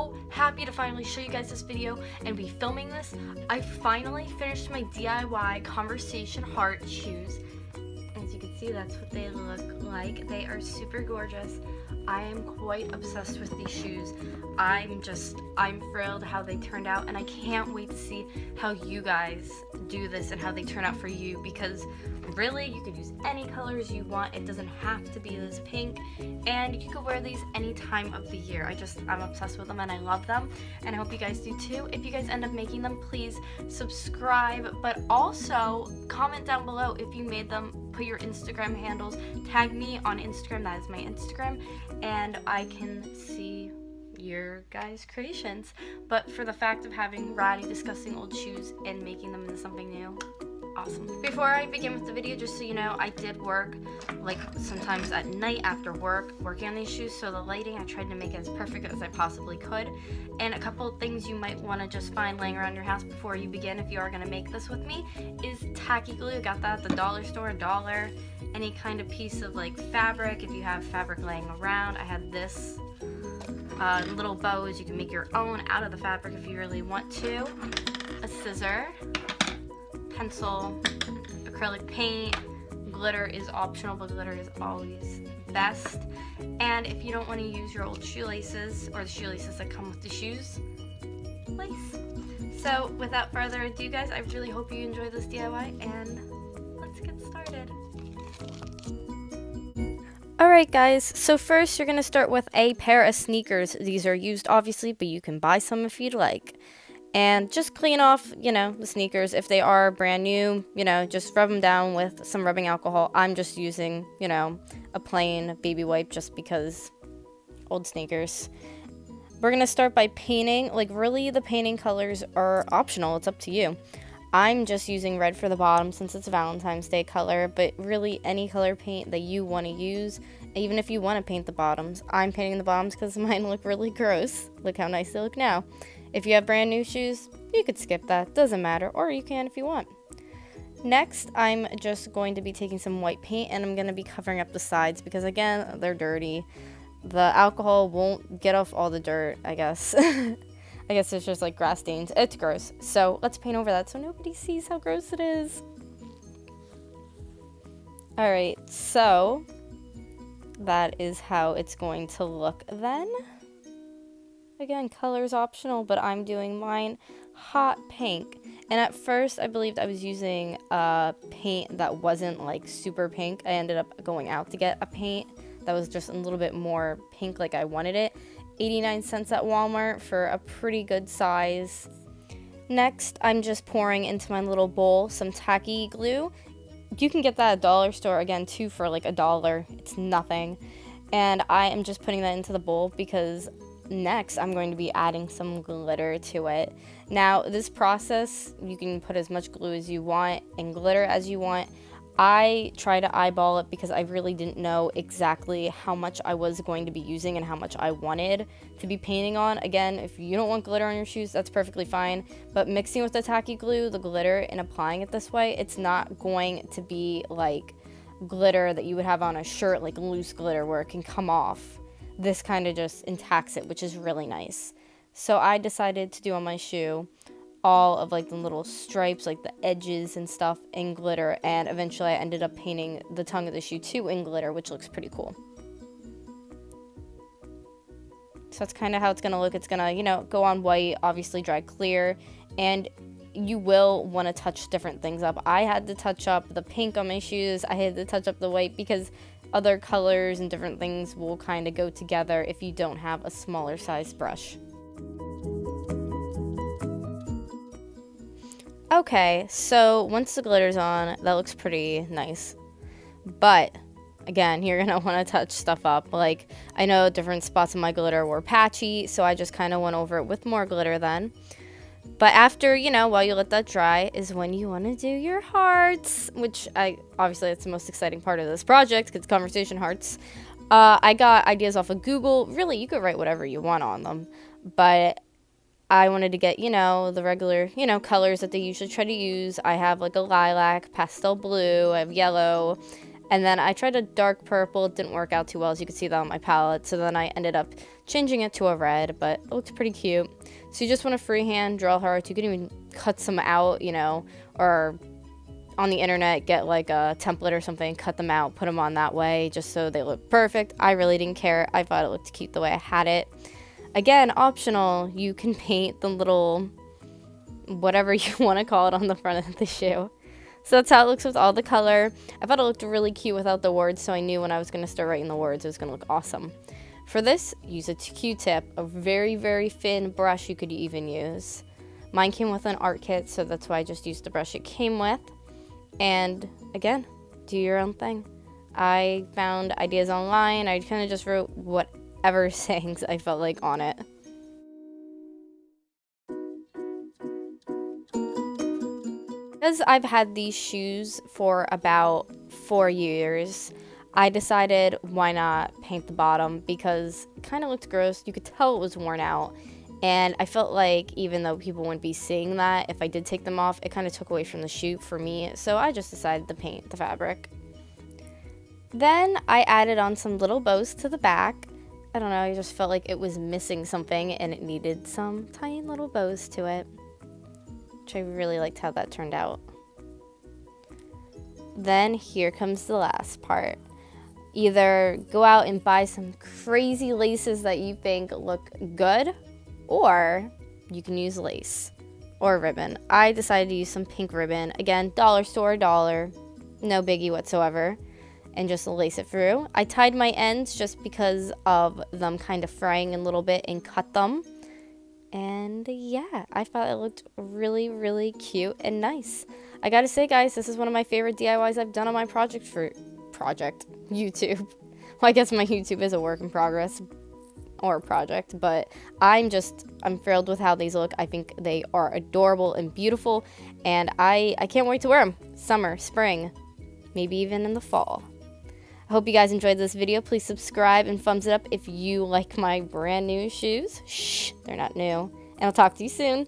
so happy to finally show you guys this video and be filming this. I finally finished my DIY conversation heart shoes. As you can see, that's what they look like. They are super gorgeous. I am quite obsessed with these shoes. I'm thrilled how they turned out, and I can't wait to see how you guys do this and how they turn out for you, because really you could use any colors you want. It doesn't have to be this pink, and you could wear these any time of the year. I'm obsessed with them and I love them, and I hope you guys do too. If you guys end up making them, please subscribe, but also comment down below if you made them. Put your Instagram handles, tag me on Instagram, that is my Instagram, and I can see your guys' creations. But for the fact of having ratty, disgusting old shoes and making them into something new, awesome. Before I begin with the video, just so you know, I did work like sometimes at night after work working on these shoes, so the lighting I tried to make it as perfect as I possibly could. And a couple of things you might want to just find laying around your house before you begin, if you are going to make this with me, is tacky glue. Got that at the dollar store, $1. Any kind of piece of like fabric, if you have fabric laying around. I had this little bows. You can make your own out of the fabric if you really want to. A scissor, pencil, acrylic paint. Glitter is optional, but glitter is always best. And if you don't want to use your old shoelaces or the shoelaces that come with the shoes, lace. So without further ado, guys, I really hope you enjoy this DIY, and let's get started. Alright guys, so first you're going to start with a pair of sneakers. These are used obviously, but you can buy some if you'd like. And just clean off, the sneakers. If they are brand new, just rub them down with some rubbing alcohol. I'm just using, a plain baby wipe just because old sneakers. We're going to start by painting. Like, really, the painting colors are optional. It's up to you. I'm just using red for the bottom since it's a Valentine's Day color, but really any color paint that you want to use, even if you want to paint the bottoms. I'm painting the bottoms because mine look really gross. Look how nice they look now. If you have brand new shoes, you could skip that, doesn't matter, or you can if you want. Next, I'm just going to be taking some white paint, and I'm going to be covering up the sides because, again, they're dirty. The alcohol won't get off all the dirt, I guess. I guess it's just like grass stains. It's gross. So let's paint over that so nobody sees how gross it is. Alright, so that is how it's going to look then. Again, color's optional, but I'm doing mine hot pink. And at first, I believed I was using a paint that wasn't like super pink. I ended up going out to get a paint that was just a little bit more pink like I wanted it. 89 cents at Walmart for a pretty good size. Next, I'm just pouring into my little bowl some tacky glue. You can get that at dollar store again too for like $1. It's nothing. And I am just putting that into the bowl because next I'm going to be adding some glitter to it. Now this process, you can put as much glue as you want and glitter as you want. I try to eyeball it because I really didn't know exactly how much I was going to be using and how much I wanted to be painting on. Again, if you don't want glitter on your shoes, that's perfectly fine, but mixing with the tacky glue, the glitter, and applying it this way, it's not going to be like glitter that you would have on a shirt, like loose glitter where it can come off. This kind of just intacts it, which is really nice. So I decided to do on my shoe all of like the little stripes, like the edges and stuff in glitter, and eventually I ended up painting the tongue of the shoe too in glitter, which looks pretty cool. So that's kind of how it's going to look. It's going to, go on white, obviously dry clear, and you will want to touch different things up. I had to touch up the pink on my shoes. I had to touch up the white because other colors and different things will kind of go together if you don't have a smaller size brush. Okay, so once the glitter's on, that looks pretty nice. But again, you're going to want to touch stuff up. Like, I know different spots of my glitter were patchy, so I just kind of went over it with more glitter then. But after, while you let that dry is when you want to do your hearts, which obviously it's the most exciting part of this project because it's conversation hearts. I got ideas off of Google. Really, you could write whatever you want on them, but I wanted to get, the regular, colors that they usually try to use. I have like a lilac, pastel blue, I have yellow, And then I tried a dark purple. It didn't work out too well, as you can see that on my palette. So then I ended up changing it to a red, but it looks pretty cute. So you just want to freehand draw hearts. You can even cut some out, you know, or on the internet get like a template or something, cut them out, put them on that way just so they look perfect. I really didn't care. I thought it looked cute the way I had it. Again, optional, you can paint the little whatever you want to call it on the front of the shoe. So that's how it looks with all the color. I thought it looked really cute without the words, so I knew when I was going to start writing the words it was going to look awesome. For this, use a Q-tip, a very, very thin brush you could even use. Mine came with an art kit, so that's why I just used the brush it came with. And again, do your own thing. I found ideas online. I kind of just wrote whatever sayings I felt like on it. Because I've had these shoes for about 4 years, I decided why not paint the bottom, because it kind of looked gross. You could tell it was worn out. And I felt like even though people wouldn't be seeing that, if I did take them off, it kind of took away from the shoe for me. So I just decided to paint the fabric. Then I added on some little bows to the back. I don't know, I just felt like it was missing something and it needed some tiny little bows to it. Which I really liked how that turned out. Then here comes the last part. Either go out and buy some crazy laces that you think look good, or you can use lace or ribbon. I decided to use some pink ribbon. Again, dollar store, dollar, no biggie whatsoever, and just lace it through. I tied my ends just because of them kind of fraying a little bit and cut them. And yeah, I thought it looked really, really cute and nice. I gotta say, guys, this is one of my favorite DIYs I've done on my YouTube. Well, I guess my YouTube is a work in progress or project, but I'm thrilled with how these look. I think they are adorable and beautiful, and I can't wait to wear them. Summer, spring, maybe even in the fall. I hope you guys enjoyed this video. Please subscribe and thumbs it up if you like my brand new shoes. Shh, they're not new. And I'll talk to you soon.